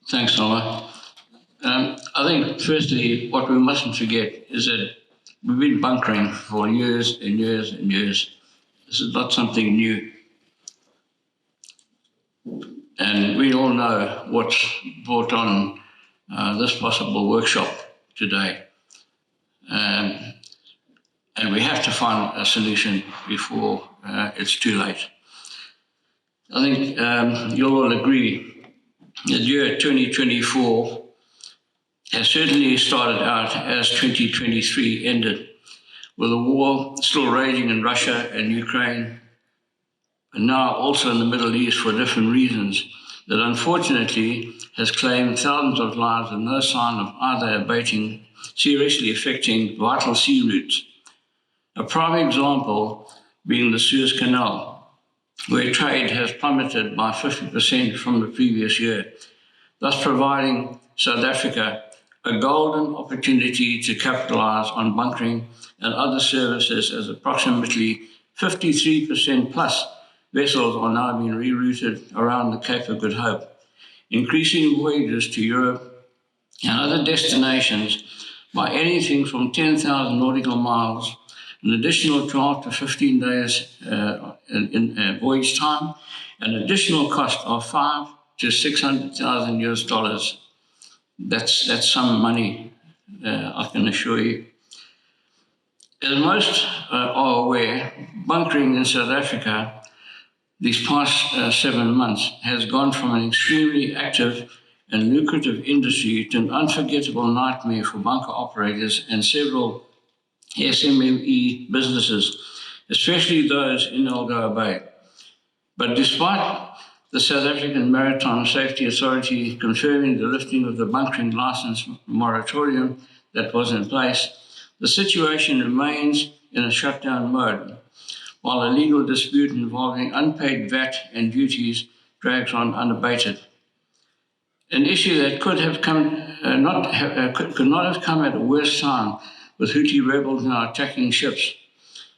Thanks, Nola. I think, firstly, what we mustn't forget is that we've been bunkering for years and years and years. This is not something new. And we all know what's brought on this possible workshop today. And we have to find a solution before it's too late. I think you'll all agree that year 2024 has certainly started out as 2023 ended, with the war still raging in Russia and Ukraine, and now also in the Middle East for different reasons, that unfortunately has claimed thousands of lives with no sign of either abating, seriously affecting vital sea routes. A prime example being the Suez Canal, where trade has plummeted by 50% from the previous year, thus providing South Africa a golden opportunity to capitalize on bunkering and other services, as approximately 53% plus vessels are now being rerouted around the Cape of Good Hope, increasing voyages to Europe and other destinations by anything from 10,000 nautical miles, an additional 12 to 15 days in voyage time, an additional cost of 5 to 600,000 US dollars. That's some money, I can assure you. As most are aware, bunkering in South Africa these past 7 months has gone from an extremely active and lucrative industry to an unforgettable nightmare for bunker operators and several SMME businesses, especially those in Algoa Bay. But despite the South African Maritime Safety Authority confirming the lifting of the bunkering license moratorium that was in place, the situation remains in a shutdown mode, while a legal dispute involving unpaid VAT and duties drags on unabated. An issue that could not have come at a worse time, with Houthi rebels now attacking ships.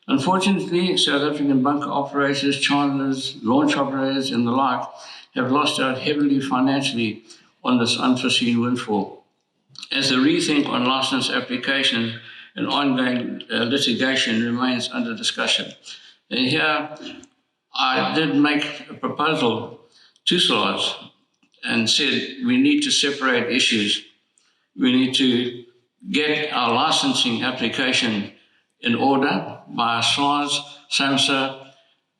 Unfortunately, South African bunker operators, charters, launch operators, and the like have lost out heavily financially on this unforeseen windfall. As the rethink on license applications and ongoing litigation remains under discussion. And here, I did make a proposal to SARS and said we need to separate issues. We need to get our licensing application in order by SARS, SAMSA,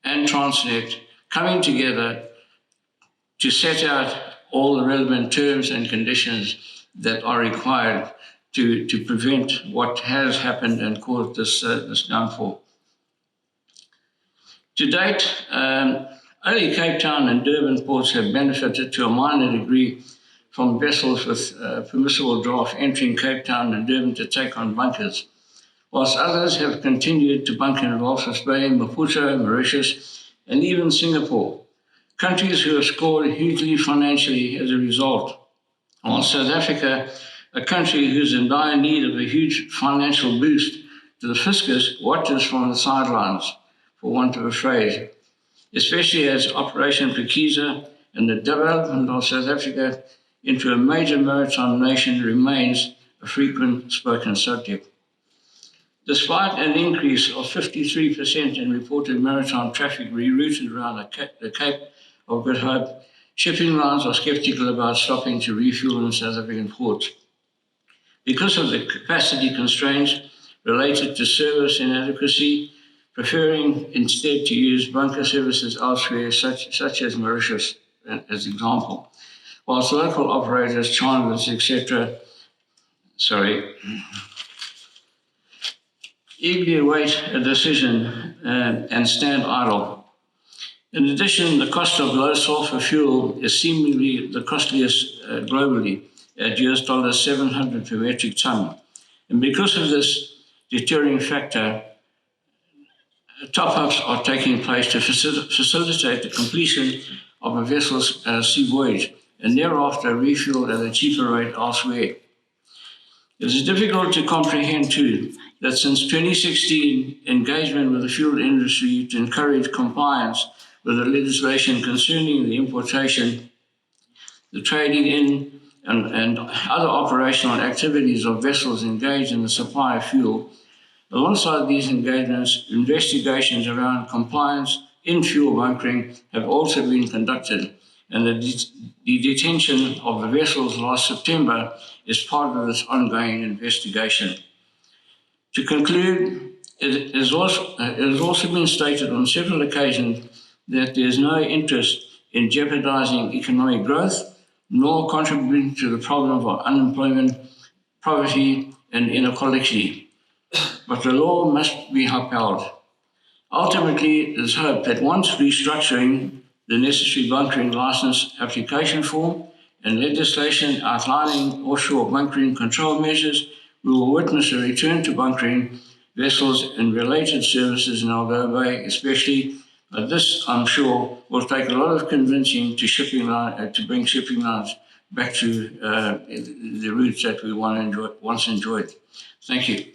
and Transnet coming together to set out all the relevant terms and conditions that are required to prevent what has happened and caused this downfall. To date, only Cape Town and Durban ports have benefited to a minor degree from vessels with permissible draft entering Cape Town and Durban to take on bunkers, whilst others have continued to bunker in Walvis Bay, Maputo, Mauritius, and even Singapore, countries who have scored hugely financially as a result, while South Africa, a country who's in dire need of a huge financial boost to the fiscus, watches from the sidelines, for want of a phrase, especially as Operation Prekiza and the development of South Africa into a major maritime nation remains a frequent spoken subject. Despite an increase of 53% in reported maritime traffic rerouted around the Cape of Good Hope, shipping lines are sceptical about stopping to refuel in South African ports. Because of the capacity constraints related to service inadequacy, preferring instead to use bunker services elsewhere, such as Mauritius, as example, whilst local operators, charters, etc., eagerly await a decision and stand idle. In addition, the cost of low sulfur fuel is seemingly the costliest globally at $700 per metric ton. And because of this deterring factor, top-ups are taking place to facilitate the completion of a vessel's sea voyage and thereafter refuel at a cheaper rate elsewhere. It is difficult to comprehend, too, that since 2016, engagement with the fuel industry to encourage compliance with the legislation concerning the importation the trading in and other operational activities of vessels engaged in the supply of fuel. Alongside these engagements, investigations around compliance in fuel bunkering have also been conducted, and the detention of the vessels last September is part of this ongoing investigation. To conclude, it has also been stated on several occasions that there is no interest in jeopardizing economic growth nor contributing to the problem of unemployment, poverty, and inequality. But the law must be upheld. Ultimately, it is hoped that once restructuring the necessary bunkering license application form and legislation outlining offshore bunkering control measures, we will witness a return to bunkering vessels and related services in Algoa Bay, especially. But this, I'm sure, will take a lot of convincing to bring shipping lines back to the routes that we once enjoyed. Thank you.